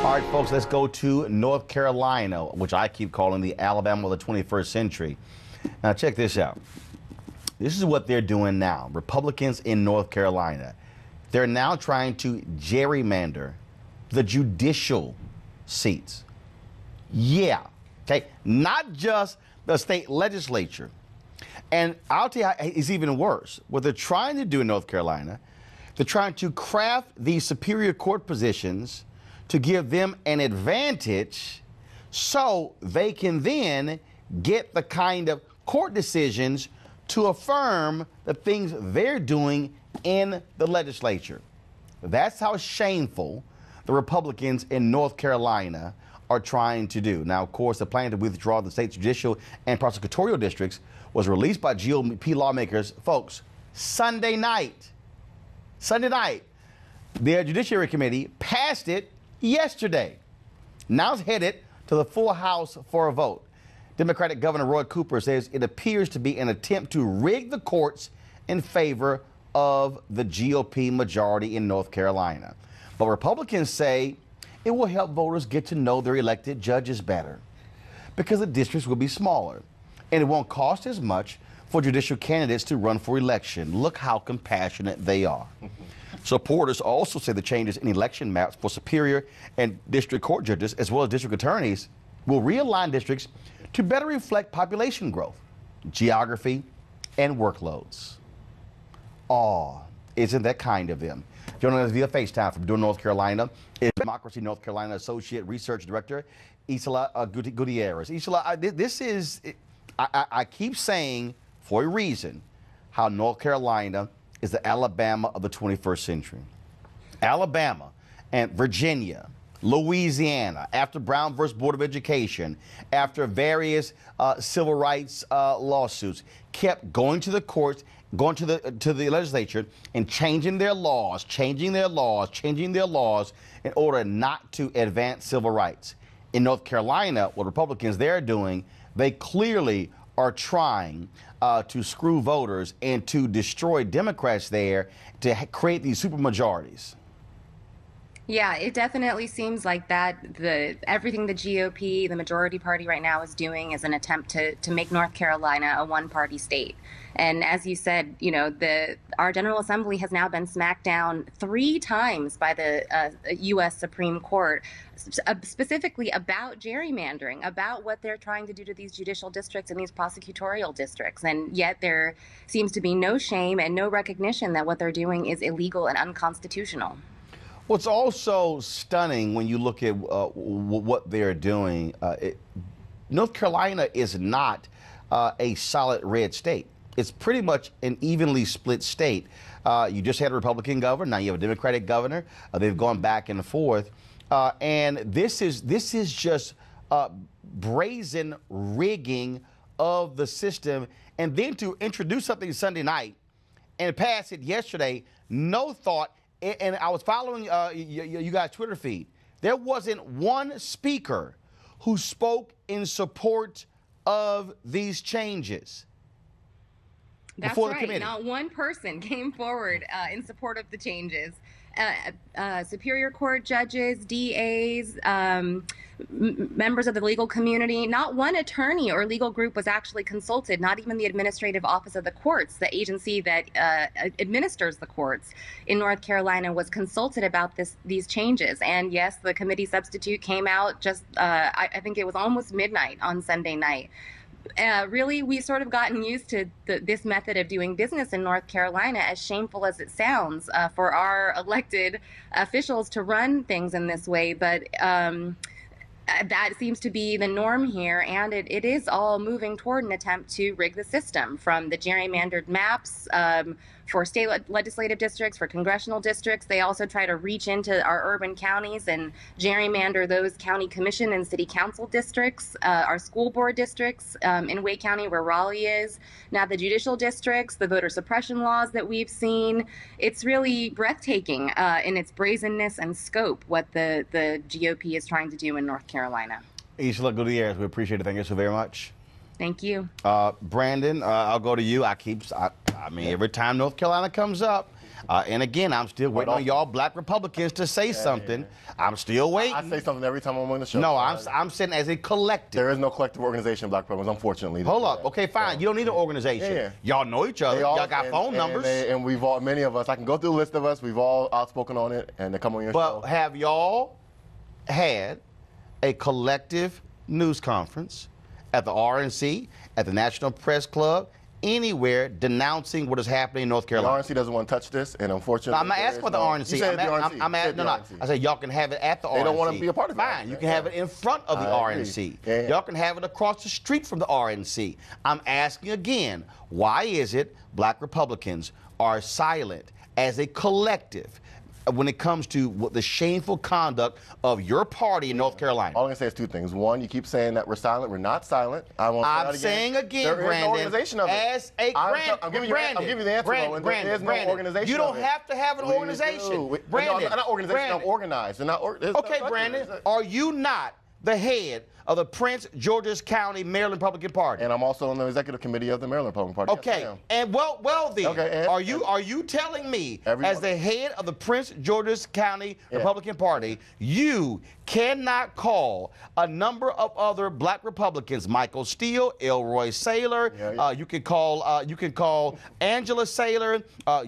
All right, folks, let's go to North Carolina, which I keep calling the Alabama of the 21st century. Now, check this out. This is what they're doing now. Republicans in North Carolina, they're now trying to gerrymander the judicial seats. Yeah, okay, not just the state legislature. And I'll tell you how it's even worse. What they're trying to do in North Carolina, they're trying to craft these superior court positions to give them an advantage so they can then get the kind of court decisions to affirm the things they're doing in the legislature. That's how shameful the Republicans in North Carolina are trying to do. Now, of course, the plan to withdraw the state's judicial and prosecutorial districts was released by GOP lawmakers, folks, Sunday night. Sunday night, their Judiciary Committee passed it yesterday. Now it's headed to the full House for a vote. Democratic Governor Roy Cooper says it appears to be an attempt to rig the courts in favor of the GOP majority in North Carolina. But Republicans say it will help voters get to know their elected judges better because the districts will be smaller and it won't cost as much for judicial candidates to run for election. Look how compassionate they are. Supporters also say the changes in election maps for superior and district court judges, as well as district attorneys, will realign districts to better reflect population growth, geography, and workloads. Aw, isn't that kind of them? Joining us via FaceTime from Durham, North Carolina, is Democracy North Carolina Associate Research Director, Isla Gutierrez. Isla, this is, I keep saying for a reason, how North Carolina is the Alabama of the 21st century. Alabama and Virginia, Louisiana, after Brown versus Board of Education, after various civil rights lawsuits, kept going to the courts, going to the legislature and changing their laws in order not to advance civil rights. In North Carolina, what Republicans they're doing, they clearly are trying to screw voters and to destroy Democrats there to create these supermajorities. Yeah, it definitely seems like that. Everything the GOP, the majority party right now, is doing is an attempt to make North Carolina a one-party state. And as you said, you know, our General Assembly has now been smacked down 3 times by the U.S. Supreme Court, specifically about gerrymandering, about what they're trying to do to these judicial districts and these prosecutorial districts. And yet there seems to be no shame and no recognition that what they're doing is illegal and unconstitutional. What's also stunning when you look at what they're doing, North Carolina is not a solid red state. It's pretty much an evenly split state. You just had a Republican governor, now you have a Democratic governor. They've gone back and forth. And this is just brazen rigging of the system. And then to introduce something Sunday night and pass it yesterday, no thought. And I was following you guys' Twitter feed. There wasn't one speaker who spoke in support of these changes. That's right. Not one person came forward in support of the changes. Superior Court judges, DAs, members of the legal community, not one attorney or legal group was actually consulted, not even the Administrative Office of the Courts, the agency that administers the courts in North Carolina, was consulted about these changes. And yes, the committee substitute came out just, I think it was almost midnight on Sunday night. Really, we sort of gotten used to this method of doing business in North Carolina, as shameful as it sounds, for our elected officials to run things in this way. But that seems to be the norm here, and it is all moving toward an attempt to rig the system, from the gerrymandered maps for state legislative districts, for congressional districts. They also try to reach into our urban counties and gerrymander those county commission and city council districts, our school board districts in Wake County, where Raleigh is, now the judicial districts, the voter suppression laws that we've seen. It's really breathtaking in its brazenness and scope what the GOP is trying to do in North Carolina. Isla Gutierrez, we appreciate it. Thank you so very much. Thank you. Brandon, I'll go to you. I mean, every time North Carolina comes up, And again, I'm still waiting on y'all black Republicans to say something. I'm still waiting. I say something every time I'm on the show. No, I'm saying as a collective. There is no collective organization of black Republicans, unfortunately. Hold up. Okay, fine. You don't need an organization. Y'all know each other. Y'all got phone numbers. And we've all, many of us, I can go through a list of us, we've all outspoken on it, and they come on your show. But have y'all had a collective news conference at the RNC, at the National Press Club, anywhere denouncing what is happening in North Carolina? The RNC doesn't want to touch this, and unfortunately, no, I'm not asking for the RNC. You said the RNC. I said y'all can have it at the RNC. They don't want to be a part of it. Fine, you can have it in front of the RNC. Y'all can have it across the street from the RNC. I'm asking again, why is it black Republicans are silent as a collective when it comes to what the shameful conduct of your party in North Carolina? All I'm going to say is two things. One, you keep saying that we're silent. We're not silent. I'm saying again, Brandon, organization of it. I'm giving you the answer, Roland. There is no organization. You don't have to have an organization. Brandon, not organization. I'm organized. Okay, Brandon, are you not the head of the Prince George's County Maryland Republican Party? And I'm also on the executive committee of the Maryland Republican Party. Okay, yes, and well then, okay, are you telling me, as the head of the Prince George's County Republican Party, you cannot call a number of other black Republicans, Michael Steele, Elroy Saylor, you can call Angela Saylor,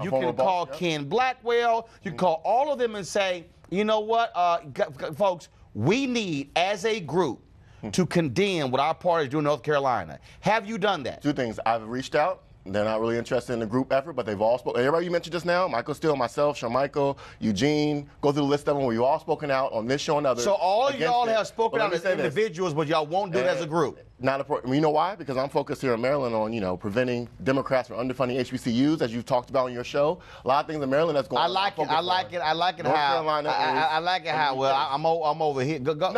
you can call Ken Blackwell, you can call all of them and say, you know what, folks, we need, as a group, to condemn what our party is doing in North Carolina. Have you done that? Two things. I've reached out. They're not really interested in the group effort, but they've all spoken. Everybody you mentioned just now, Michael Steele, myself, Sharmichael, Eugene, go through the list of them. We've all spoken out on this show and others. So all of y'all have spoken out as individuals, but y'all won't do it as a group. You know why? Because I'm focused here in Maryland on, preventing Democrats from underfunding HBCUs, as you've talked about on your show. A lot of things in Maryland that's going on. I like it how. Well, I'm over here. Go ahead.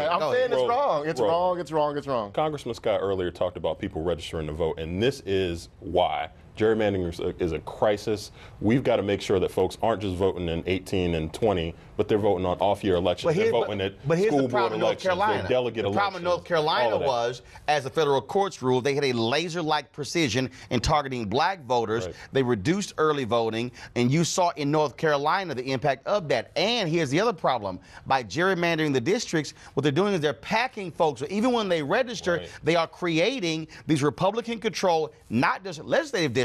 I'm saying it's wrong. It's wrong. Congressman Scott earlier talked about people registering to vote, and this is why. Gerrymandering is a crisis. We've got to make sure that folks aren't just voting in 18 and 20, but they're voting on off-year elections. They're voting at school board elections, their delegate elections. The problem in North Carolina was, as the federal courts ruled, they had a laser-like precision in targeting black voters. Right. They reduced early voting, and you saw in North Carolina the impact of that. And here's the other problem. By gerrymandering the districts, what they're doing is they're packing folks. So even when they register, they are creating these Republican-controlled, not just legislative districts,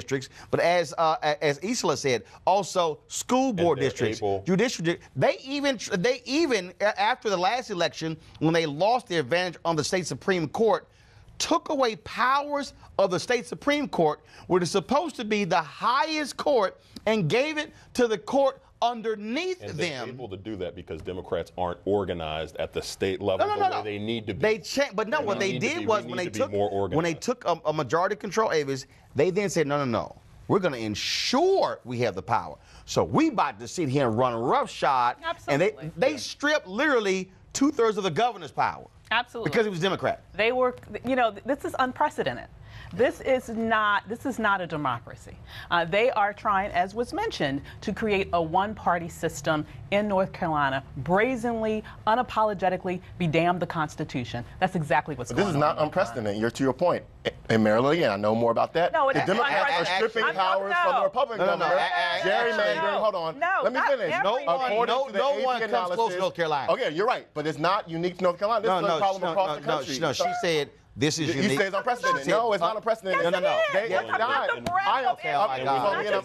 but as Isla said, also school board districts, judicial. They even after the last election, when they lost their advantage on the state Supreme Court, took away powers of the state Supreme Court, which is supposed to be the highest court, and gave it to the court underneath them. They're able to do that because Democrats aren't organized at the state level the way they need to be. What they did was when they took a majority control, Avis, they then said, no. We're going to ensure we have the power. So we about to sit here and run roughshod. Absolutely. And they stripped literally 2/3 of the governor's power. Absolutely. Because he was Democrat. They were, this is unprecedented. This is not a democracy. They are trying, as was mentioned, to create a one-party system in North Carolina, brazenly, unapologetically be damned the Constitution. That's exactly what's going on. This is not unprecedented. You're to your point. In Maryland, again, I know more about that. No, the Democrats are stripping powers from the Republican governor. Gerrymandering. Hold on. Let me finish. No one comes close to North Carolina. Okay, you're right, but it's not unique to North Carolina. This is a problem across the country. No, she said. This is unique. You say it's unprecedented. No, it's not unprecedented. No.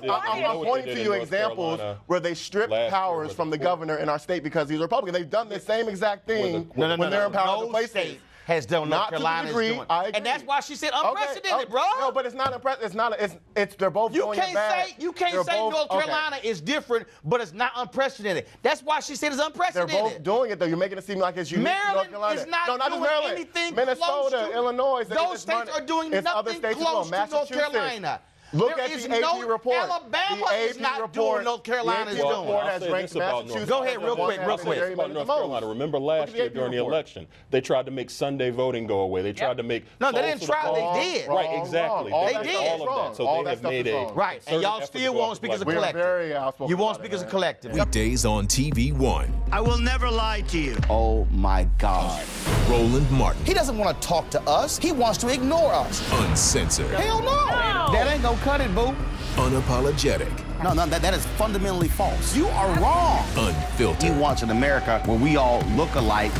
I'm pointing to you examples where they strip powers from the governor in our state because he's a Republican. They've done the same exact thing when they're in power in places. Has done North Carolina is doing. And that's why she said unprecedented, bro. No, but it's not unprecedented. It's they're both doing it bad. You can't say North Carolina is different, but it's not unprecedented. That's why she said it's unprecedented. They're both doing it, though. You're making it seem like it's unique to North Carolina. Is not doing anything Minnesota, close to, Illinois. Those states are doing nothing close to North Carolina. Look at the AP report. Alabama is not doing North Carolina's doing. The report has ranked Massachusetts. Go ahead, real quick. North Carolina. Remember last year during the election, they tried to make Sunday voting go away. They tried to make. No, they didn't try. They did. Right, exactly. They did. All of that. So they have made a. Right, and y'all still won't speak as a collective. You won't speak as a collective. Weekdays on TV One. I will never lie to you. Oh my God. Roland Martin. He doesn't want to talk to us. He wants to ignore us. Uncensored. Hell no. That ain't gonna cut it, boo. Unapologetic. No, that is fundamentally false. You are wrong. Unfiltered. He wants an America where we all look alike.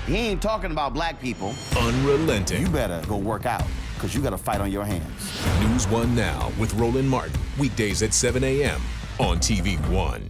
He ain't talking about black people. Unrelenting. You better go work out, because you got a fight on your hands. NewsOne Now with Roland Martin. Weekdays at 7 a.m. on TV1.